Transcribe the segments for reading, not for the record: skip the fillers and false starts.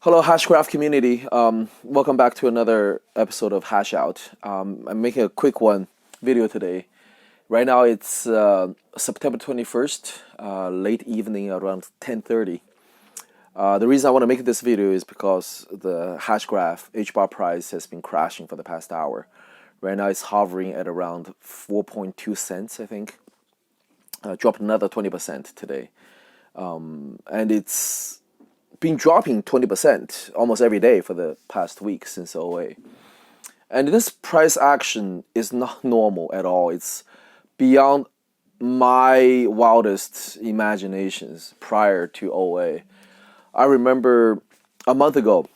Hello, Hashgraph community. Welcome back to another episode of Hash Out. I'm making a quick video today. Right now it's September 21st, late evening around 10:30. The reason I want to make this video is because the Hashgraph Hbar price has been crashing for the past hour. Right now it's hovering at around 4.2 cents, I think. Dropped another 20% today. And it's been dropping 20% almost every day for the past week since OA. And this price action is not normal at all. It's beyond my wildest imaginations prior to OA. I remember a month ago,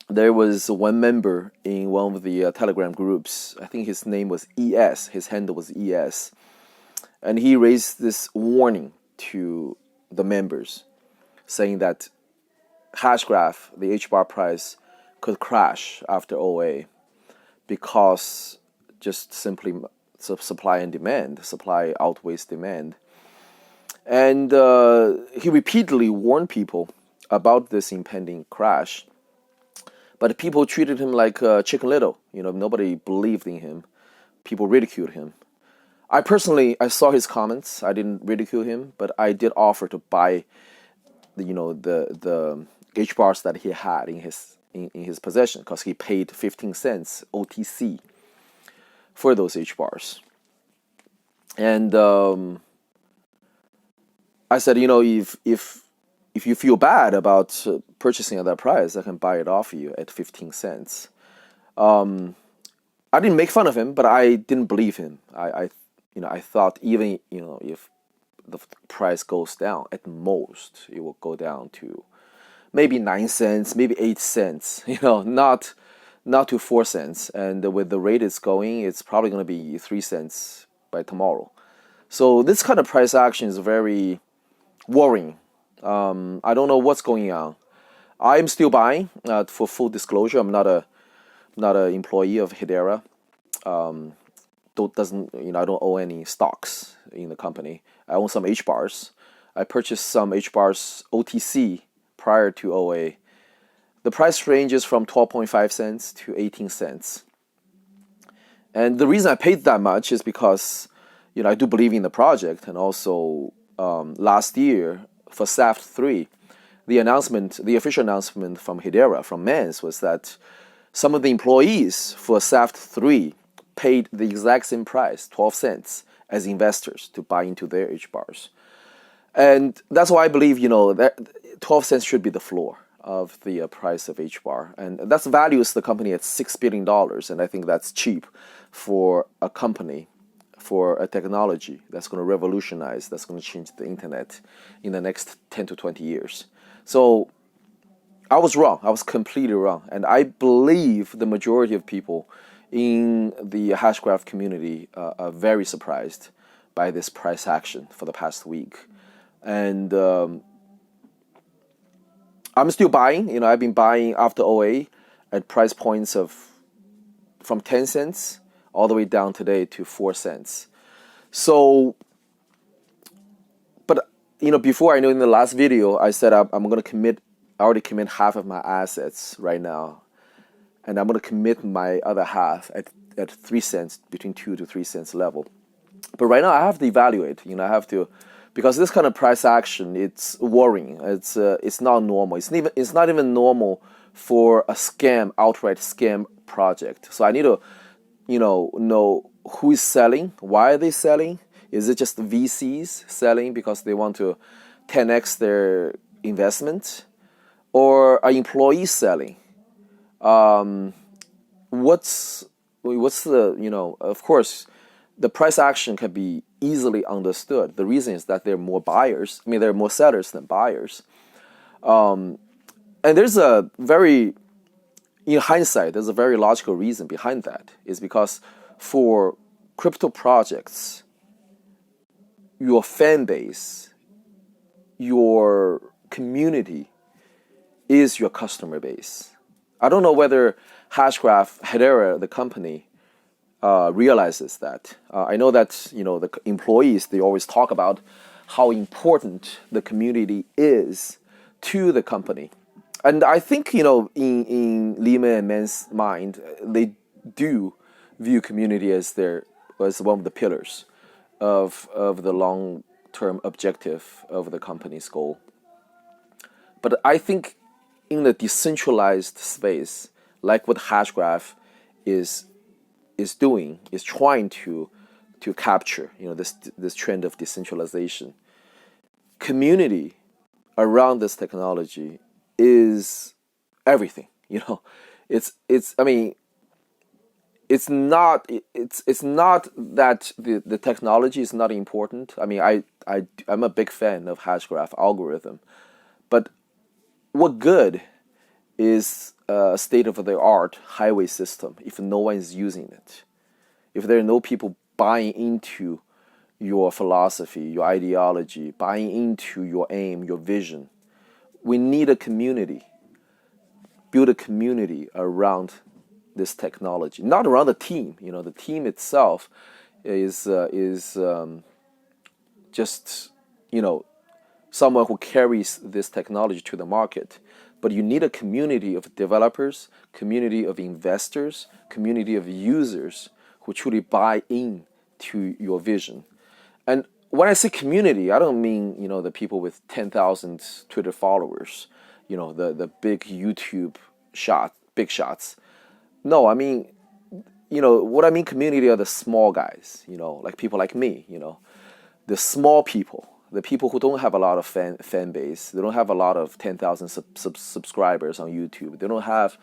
there was one member in one of the Telegram groups. I think his name was ES. His handle was ES. And he raised this warning to the members saying that Hashgraph, the Hbar price, could crash after OA because just simply supply and demand, supply outweighs demand. And he repeatedly warned people about this impending crash, but people treated him like Chicken Little. Nobody believed in him. People ridiculed him. I saw his comments. I didn't ridicule him, but I did offer to buy the Hbars that he had in his possession, because he paid 15 cents OTC for those Hbars. And I said, if you feel bad about purchasing at that price, I can buy it off you at 15 cents. I didn't make fun of him, but I didn't believe him. I thought even if the price goes down, at most it will go down to maybe 9 cents, maybe 8 cents, not to 4 cents. And with the rate it's going, it's probably going to be 3 cents by tomorrow. So this kind of price action is very worrying. I don't know what's going on. I'm still buying. For full disclosure, I'm not an employee of Hadera. I don't own any stocks in the company. I own some Hbars. I purchased some Hbars OTC prior to OA. The price ranges from 12.5 cents to 18 cents. And the reason I paid that much is because, I do believe in the project. And also last year for SAFT 3, the official announcement from Hadera, from Mans, was that some of the employees for SAFT 3 paid the exact same price, 12 cents, as investors to buy into their Hbars. And that's why I believe, that 12 cents should be the floor of the price of Hbar. And that values the company at $6 billion. And I think that's cheap for a company, for a technology that's going to revolutionize, that's going to change the internet in the next 10 to 20 years. So I was wrong. I was completely wrong. And I believe the majority of people in the Hashgraph community are very surprised by this price action for the past week. And I'm still buying. I've been buying after OA at price points from 10 cents all the way down today to 4 cents. So, but before, I know in the last video I said I'm going to I already commit half of my assets right now, and I'm going to commit my other half at 3 cents, between 2 to 3 cents level. But right now I have to evaluate. I have to, because this kind of price action, it's worrying. It's not normal. It's not even normal for a outright scam project. So I need to, know who is selling. Why are they selling? Is it just VCs selling because they want to 10x their investment, or are employees selling? What's the, of course, the price action can be easily understood. The reason is that there are more buyers. There are more sellers than buyers. And there's a very, in hindsight, there's a very logical reason behind that. Is because for crypto projects, your fan base, your community is your customer base. I don't know whether Hashgraph, Hadera, the company, realizes that. I know that the employees, they always talk about how important the community is to the company. And I think, in Lima and Man's mind, they do view community as one of the pillars of the long term objective of the company's goal. But I think in the decentralized space, like what Hashgraph is is trying to capture, this trend of decentralization. Community around this technology is everything. It's I mean it's not that the technology is not important. I mean, I'm a big fan of Hashgraph algorithm, but what good is a state of the art highway system if no one is using it? If there are no people buying into your philosophy, your ideology, buying into your aim, your vision, we need a community. Build a community around this technology, not around the team. The team itself is just someone who carries this technology to the market. But you need a community of developers, community of investors, community of users who truly buy in to your vision. And when I say community, I don't mean the people with 10,000 Twitter followers, the big YouTube big shots. No, I mean, what I mean community are the small guys, like people like me, the small people, the people who don't have a lot of fan base. They don't have a lot of 10,000 subscribers on YouTube. They don't have,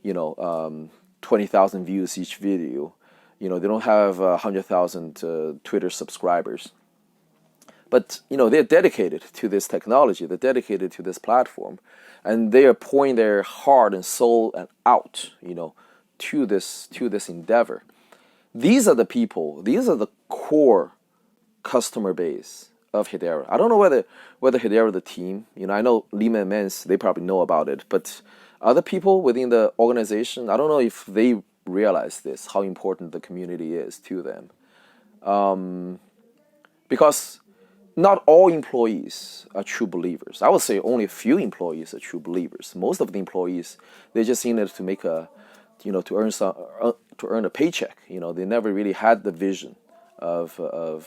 20,000 views each video. They don't have 100,000 Twitter subscribers. But, they're dedicated to this technology. They're dedicated to this platform. And they are pouring their heart and soul and out, to this endeavor. These are the people. These are the core customer base of Hadera. I don't know whether Hadera, the team, I know Lima and Mens, they probably know about it, but other people within the organization, I don't know if they realize this, how important the community is to them. Because not all employees are true believers. I would say only a few employees are true believers. Most of the employees, they're just in it to make to earn a paycheck. They never really had the vision of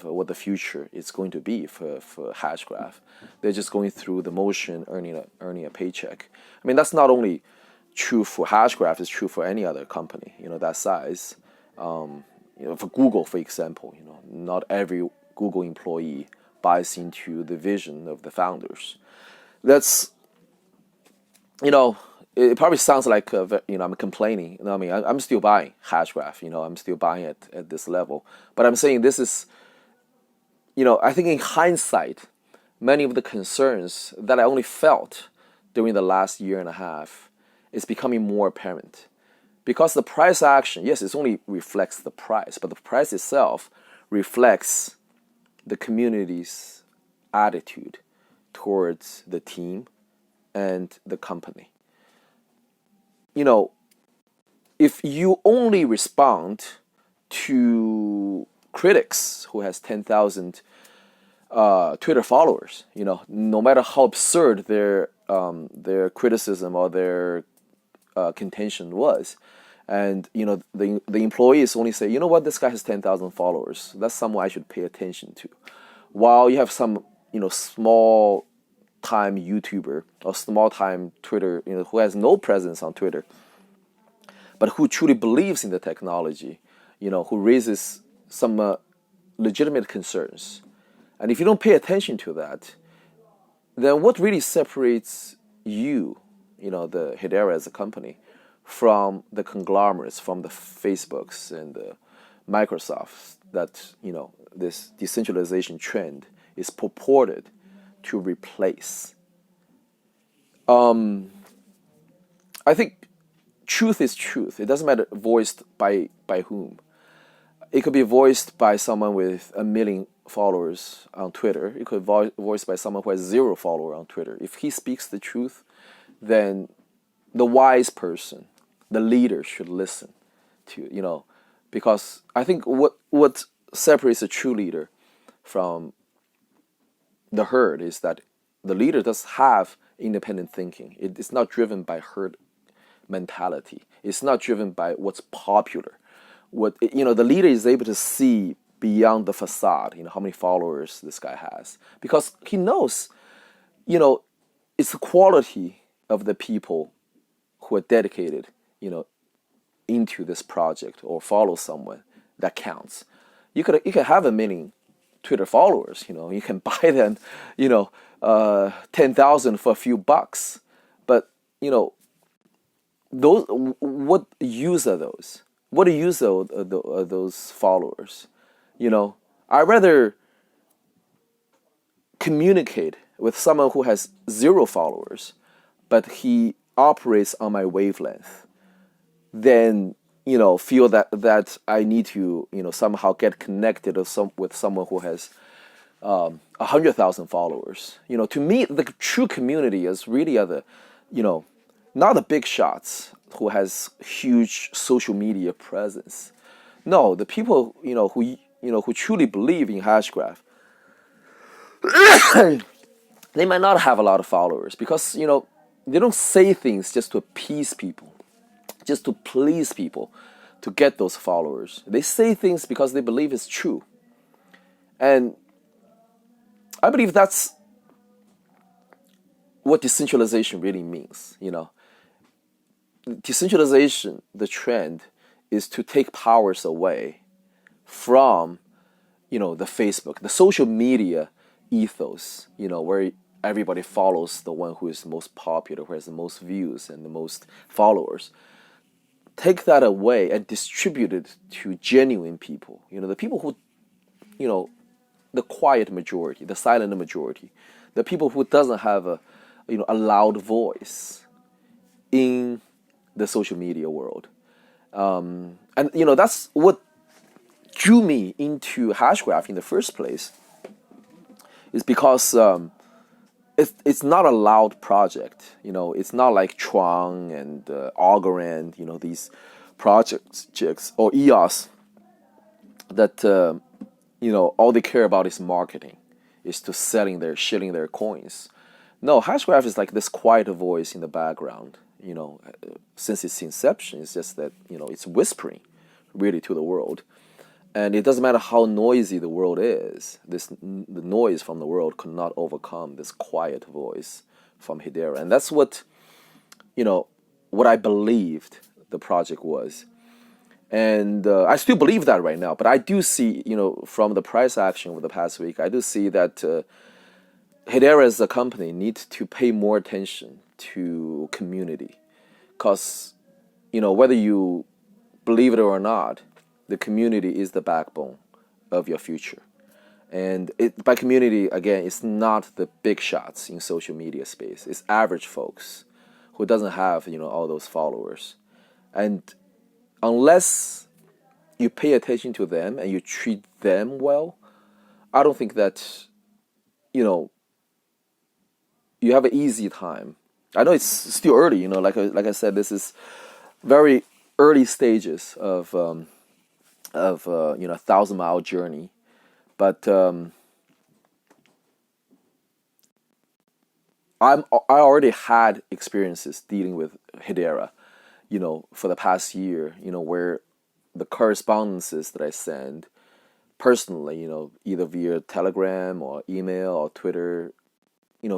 what the future is going to be for Hashgraph. They're just going through the motion, earning a paycheck. I mean, that's not only true for Hashgraph; it's true for any other company, that size. For Google, for example, not every Google employee buys into the vision of the founders. That's, it probably sounds like I'm complaining. I mean, I'm still buying Hashgraph. I'm still buying it at this level. But I'm saying this is, I think in hindsight, many of the concerns that I only felt during the last year and a half is becoming more apparent. Because the price action, yes, it only reflects the price, but the price itself reflects the community's attitude towards the team and the company. If you only respond to critics who has 10,000 Twitter followers, no matter how absurd their criticism or their contention was, and the employees only say, what, this guy has 10,000 followers. That's someone I should pay attention to. While you have some small time YouTuber or small time Twitter, who has no presence on Twitter, but who truly believes in the technology, who raises some legitimate concerns. And if you don't pay attention to that, then what really separates you, the Hadera as a company, from the conglomerates, from the Facebooks and the Microsofts that, this decentralization trend is purported to replace? I think truth is truth. It doesn't matter voiced by whom. It could be voiced by someone with 1 million followers on Twitter. It could be voiced by someone who has 0 followers on Twitter. If he speaks the truth, then the wise person, the leader, should listen to, because I think what separates a true leader from the herd is that the leader does have independent thinking. It's not driven by herd mentality. It's not driven by what's popular. The leader is able to see beyond the facade. How many followers this guy has, because he knows, it's the quality of the people who are dedicated, into this project or follow someone that counts. You could have a million Twitter followers. You can buy them, 10,000 for a few bucks, but those, what use are those? What use are those followers? I rather communicate with someone who has 0 followers, but he operates on my wavelength, than feel that I need to somehow get connected with someone who has 100,000 followers. To me, the true community is really not the big shots who has huge social media presence. No, the people who truly believe in Hashgraph, they might not have a lot of followers because they don't say things just to appease people, just to please people, to get those followers. They say things because they believe it's true. And I believe that's what decentralization really means. Decentralization, the trend, is to take powers away from, the Facebook, the social media ethos, where everybody follows the one who is the most popular, who has the most views and the most followers. Take that away and distribute it to genuine people. The people who, the quiet majority, the silent majority, the people who doesn't have a loud voice in the social media world. And that's what drew me into Hashgraph in the first place, is because it's not a loud project. It's not like Chuang and Algorand, these projects or EOS that all they care about is marketing, is to shilling their coins. No, Hashgraph is like this quiet voice in the background. Since its inception, it's just that it's whispering really to the world. And it doesn't matter how noisy the world is, the noise from the world could not overcome this quiet voice from Hadera. And that's what I believed the project was. And I still believe that right now. But I do see, from the price action over the past week, I do see that Hadera as a company needs to pay more attention to community. Because, whether you believe it or not, the community is the backbone of your future. And by community, again, it's not the big shots in social media space. It's average folks who doesn't have, all those followers. And unless you pay attention to them and you treat them well, I don't think that, you have an easy time. I know it's still early, like I said, this is very early stages of 1,000-mile journey, but I already had experiences dealing with Hadera, for the past year, where the correspondences that I send personally, either via Telegram or email or Twitter,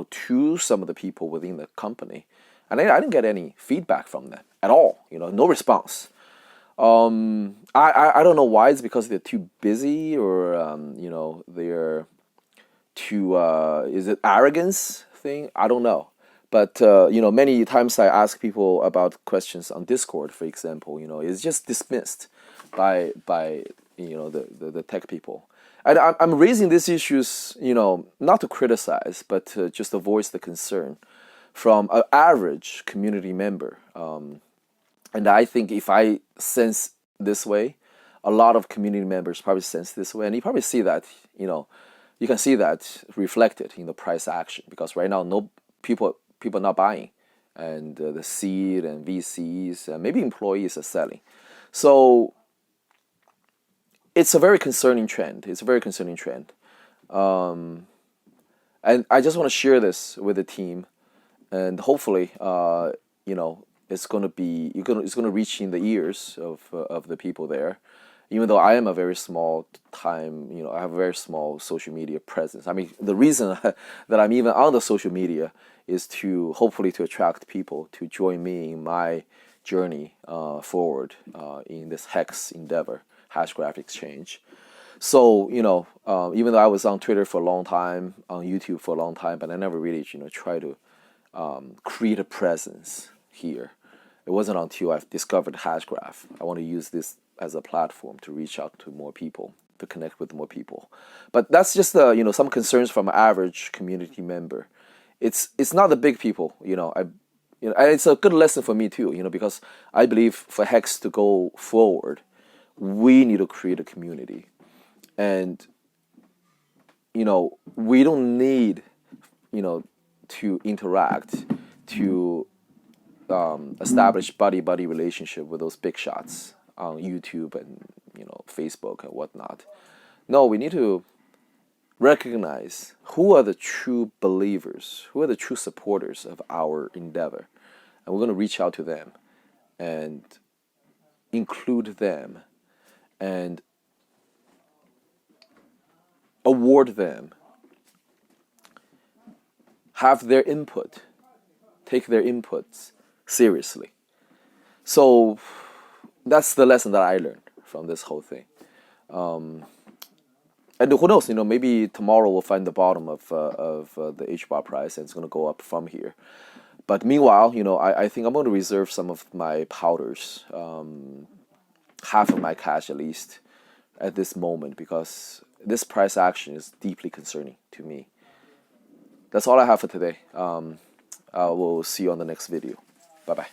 to some of the people within the company, and I didn't get any feedback from them at all, no response. I don't know why. It's because they're too busy, or they're too is it arrogance thing? I don't know. But many times I ask people about questions on Discord, for example, it's just dismissed by the tech people. And I'm raising these issues, not to criticize, but to just to voice the concern from an average community member. And I think if I sense this way, a lot of community members probably sense this way. And you probably see that, you can see that reflected in the price action. Because right now, no people are not buying. And the seed and VCs, and maybe employees are selling. So it's a very concerning trend. And And I just want to share this with the team, and hopefully, it's gonna be it's gonna reach in the ears of the people there. Even though I am a very small time, I have a very small social media presence. I mean, the reason that I'm even on the social media is to hopefully to attract people to join me in my journey forward in this hex endeavor, hash graph exchange. So, even though I was on Twitter for a long time, on YouTube for a long time, but I never really, try to create a presence here. It wasn't until I've discovered Hashgraph. I want to use this as a platform to reach out to more people, to connect with more people. But that's just some concerns from an average community member. It's not the big people, and it's a good lesson for me too, because I believe for Hex to go forward, we need to create a community. And we don't need to interact to establish buddy relationship with those big shots on YouTube and Facebook and whatnot. No, we need to recognize who are the true believers, who are the true supporters of our endeavor, and we're going to reach out to them and include them and award them, have their input, take their inputs seriously. So that's the lesson that I learned from this whole thing. And who knows, maybe tomorrow we'll find the bottom of the Hbar price, and it's going to go up from here. But meanwhile, I think I'm going to reserve some of my powders, half of my cash at least, at this moment, because this price action is deeply concerning to me. That's all I have for today. We'll see you on the next video. Bye-bye.